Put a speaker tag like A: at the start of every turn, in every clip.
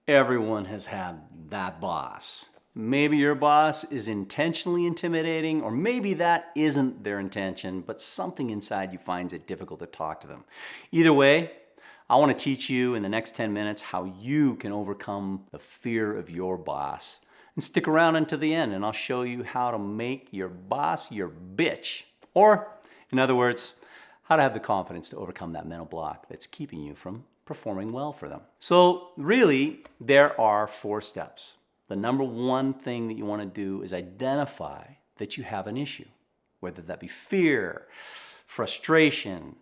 A: Everyone has had that boss. Maybe your boss is intentionally intimidating, or maybe that isn't their intention, but something inside you finds it difficult to talk to them. Either way, I want to teach you in the next 10 minutes how you can overcome the fear of your boss. And stick around until the end, and I'll show you how to make your boss your bitch. Or, in other words, how to have the confidence to overcome that mental block that's keeping you from performing well for them. So really, there are 4 steps. The number one thing that you want to do is identify that you have an issue, whether that be fear, frustration,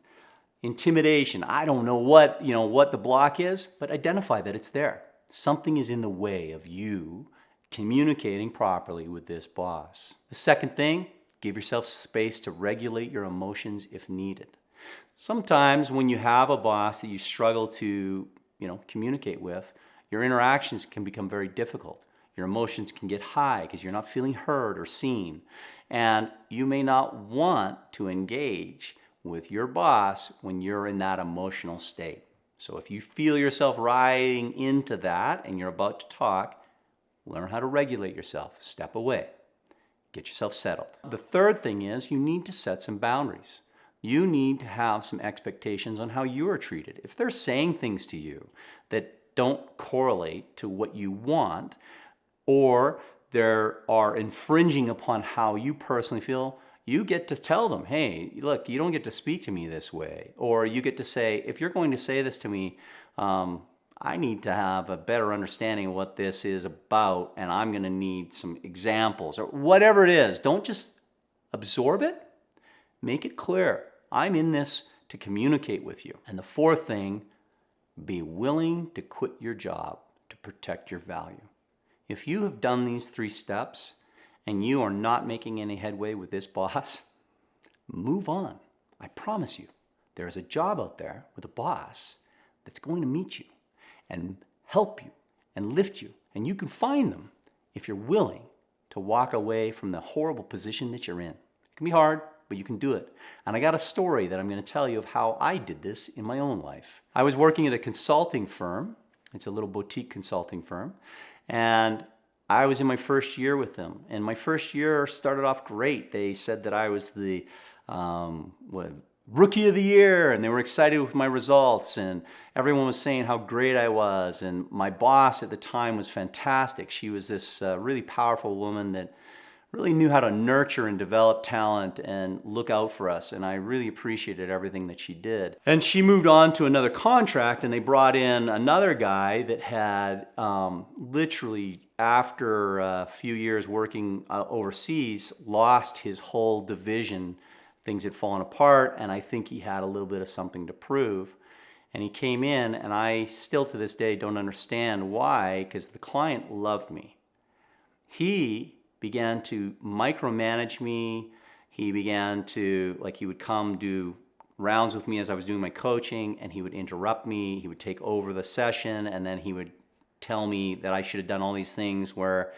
A: intimidation. I don't know what the block is, but identify that it's there. Something is in the way of you communicating properly with this boss. The second thing, give yourself space to regulate your emotions if needed. Sometimes when you have a boss that you struggle to, communicate with, your interactions can become very difficult. Your emotions can get high because you're not feeling heard or seen. And you may not want to engage with your boss when you're in that emotional state. So if you feel yourself riding into that and you're about to talk, learn how to regulate yourself. Step away. Get yourself settled. The third thing is you need to set some boundaries. You need to have some expectations on how you are treated. If they're saying things to you that don't correlate to what you want, or they are infringing upon how you personally feel, you get to tell them, hey, look, you don't get to speak to me this way. Or you get to say, if you're going to say this to me, I need to have a better understanding of what this is about, and I'm going to need some examples, or whatever it is. Don't just absorb it. Make it clear. I'm in this to communicate with you. And the fourth thing, be willing to quit your job to protect your value. If you have done these 3 steps and you are not making any headway with this boss, move on. I promise you, there is a job out there with a boss that's going to meet you and help you and lift you. And you can find them if you're willing to walk away from the horrible position that you're in. It can be hard, but you can do it. And I got a story that I'm going to tell you of how I did this in my own life. I was working at a consulting firm. It's a little boutique consulting firm. And I was in my first year with them. And my first year started off great. They said that I was the Rookie of the Year, and they were excited with my results, and everyone was saying how great I was. And my boss at the time was fantastic. She was this really powerful woman that really knew how to nurture and develop talent and look out for us, and I really appreciated everything that she did. And she moved on to another contract, and they brought in another guy that had literally, after a few years working overseas, lost his whole division. Things had fallen apart, and I think he had a little bit of something to prove. And he came in, and I still to this day don't understand why, because the client loved me. He began to micromanage me. He began to, he would come do rounds with me as I was doing my coaching, and he would interrupt me. He would take over the session, and then he would tell me that I should have done all these things where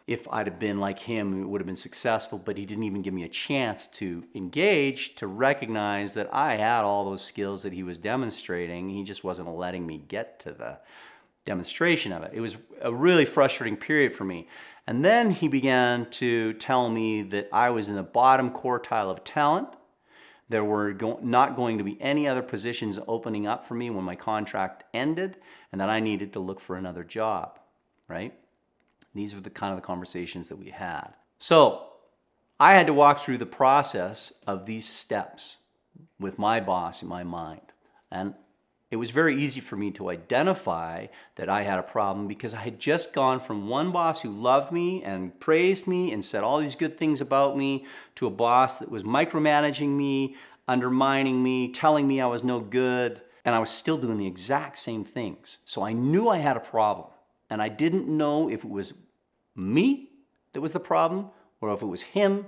A: if I'd have been like him, it would have been successful, but he didn't even give me a chance to engage, to recognize that I had all those skills that he was demonstrating. He just wasn't letting me get to the demonstration of it. It was a really frustrating period for me. And then he began to tell me that I was in the bottom quartile of talent. There were not going to be any other positions opening up for me when my contract ended, and that I needed to look for another job, right? These were the kind of the conversations that we had. So I had to walk through the process of these steps with my boss in my mind. And it was very easy for me to identify that I had a problem because I had just gone from one boss who loved me and praised me and said all these good things about me to a boss that was micromanaging me, undermining me, telling me I was no good, and I was still doing the exact same things. So I knew I had a problem, and I didn't know if it was me that was the problem or if it was him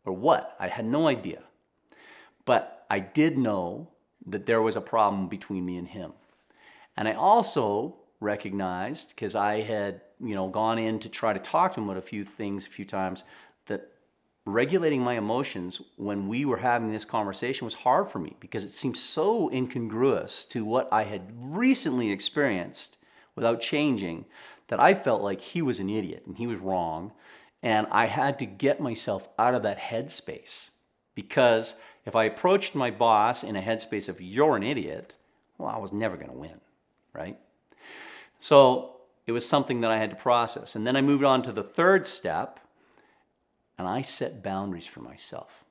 A: or what. I had no idea. But I did know that there was a problem between me and him. And I also recognized, because I had gone in to try to talk to him about a few times, that regulating my emotions when we were having this conversation was hard for me because it seemed so incongruous to what I had recently experienced without changing that I felt like he was an idiot and he was wrong. And I had to get myself out of that headspace, because if I approached my boss in a headspace of you're an idiot, well, I was never going to win, right? So it was something that I had to process. And then I moved on to the third step, and I set boundaries for myself.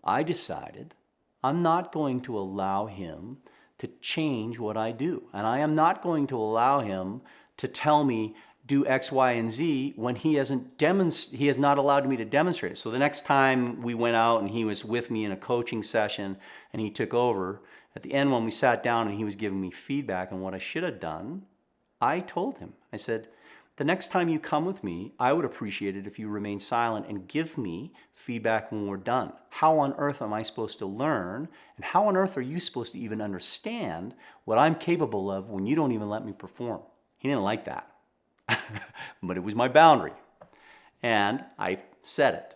A: I decided I'm not going to allow him to change what I do. And I am not going to allow him to tell me do X, Y, and Z when he has not allowed me to demonstrate it. So the next time we went out and he was with me in a coaching session and he took over, at the end when we sat down and he was giving me feedback on what I should have done, I told him, I said, the next time you come with me, I would appreciate it if you remain silent and give me feedback when we're done. How on earth am I supposed to learn? And how on earth are you supposed to even understand what I'm capable of when you don't even let me perform? He didn't like that. But it was my boundary, and I set it.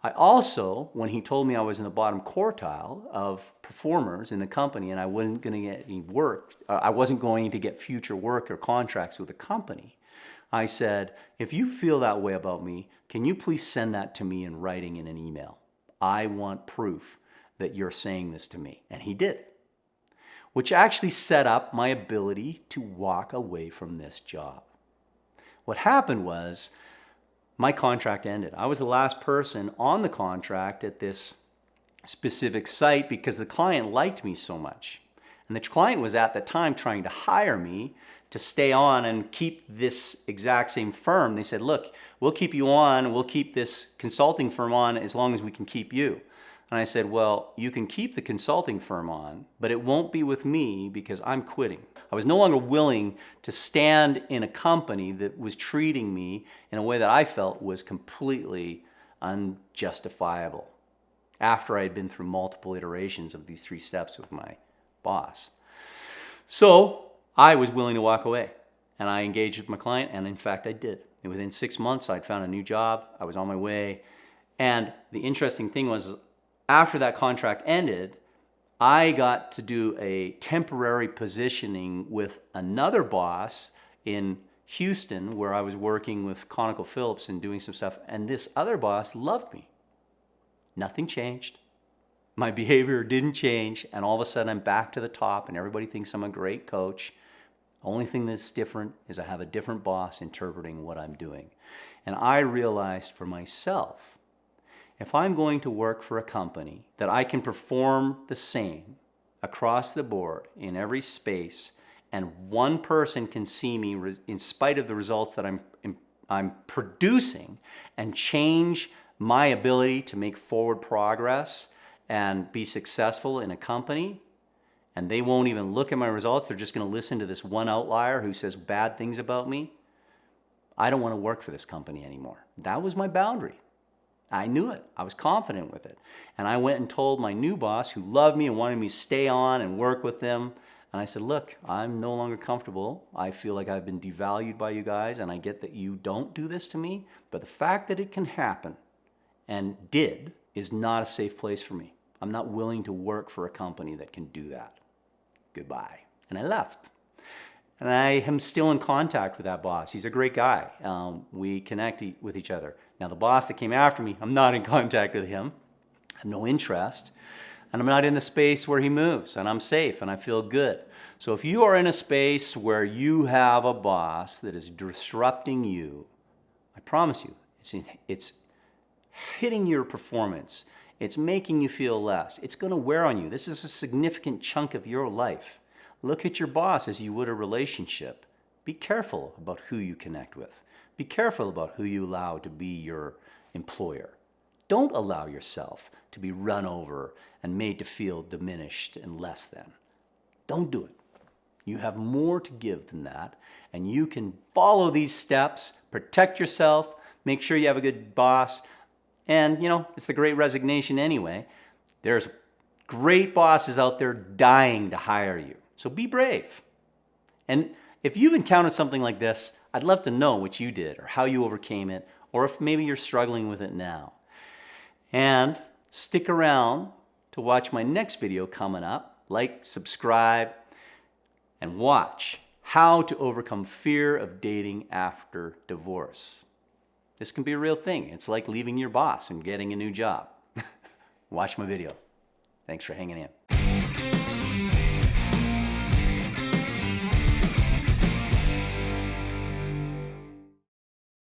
A: I also, when he told me I was in the bottom quartile of performers in the company and I wasn't going to get any work, I wasn't going to get future work or contracts with the company, I said, if you feel that way about me, can you please send that to me in writing in an email? I want proof that you're saying this to me. And he did, which actually set up my ability to walk away from this job. What happened was my contract ended. I was the last person on the contract at this specific site because the client liked me so much. And the client was at the time trying to hire me to stay on and keep this exact same firm. They said, look, we'll keep you on, we'll keep this consulting firm on as long as we can keep you. And I said, well, you can keep the consulting firm on, but it won't be with me because I'm quitting. I was no longer willing to stand in a company that was treating me in a way that I felt was completely unjustifiable after I had been through multiple iterations of these 3 steps with my boss. So I was willing to walk away, and I engaged with my client, and in fact I did. And within 6 months I'd found a new job, I was on my way, and the interesting thing was after that contract ended, I got to do a temporary positioning with another boss in Houston where I was working with ConocoPhillips and doing some stuff, and this other boss loved me. Nothing changed. My behavior didn't change, and all of a sudden I'm back to the top and everybody thinks I'm a great coach. Only thing that's different is I have a different boss interpreting what I'm doing. And I realized for myself, if I'm going to work for a company that I can perform the same across the board in every space, and one person can see me in spite of the results that I'm producing and change my ability to make forward progress and be successful in a company, and they won't even look at my results, they're just going to listen to this one outlier who says bad things about me, I don't want to work for this company anymore. That was my boundary. I knew it. I was confident with it. And I went and told my new boss, who loved me and wanted me to stay on and work with them, and I said, look, I'm no longer comfortable. I feel like I've been devalued by you guys, and I get that you don't do this to me, but the fact that it can happen, and did, is not a safe place for me. I'm not willing to work for a company that can do that. Goodbye. And I left. And I am still in contact with that boss. He's a great guy. We connect with each other. Now the boss that came after me, I'm not in contact with him. I have no interest. And I'm not in the space where he moves. And I'm safe and I feel good. So if you are in a space where you have a boss that is disrupting you, I promise you, it's hitting your performance. It's making you feel less. It's going to wear on you. This is a significant chunk of your life. Look at your boss as you would a relationship. Be careful about who you connect with. Be careful about who you allow to be your employer. Don't allow yourself to be run over and made to feel diminished and less than. Don't do it. You have more to give than that, and you can follow these steps, protect yourself, make sure you have a good boss, and it's the great resignation anyway. There's great bosses out there dying to hire you. So be brave. And if you've encountered something like this, I'd love to know what you did or how you overcame it, or if maybe you're struggling with it now. And stick around to watch my next video coming up. Like, subscribe, and watch How to overcome fear of dating after divorce. This can be a real thing. It's like leaving your boss and getting a new job. Watch my video. Thanks for hanging in.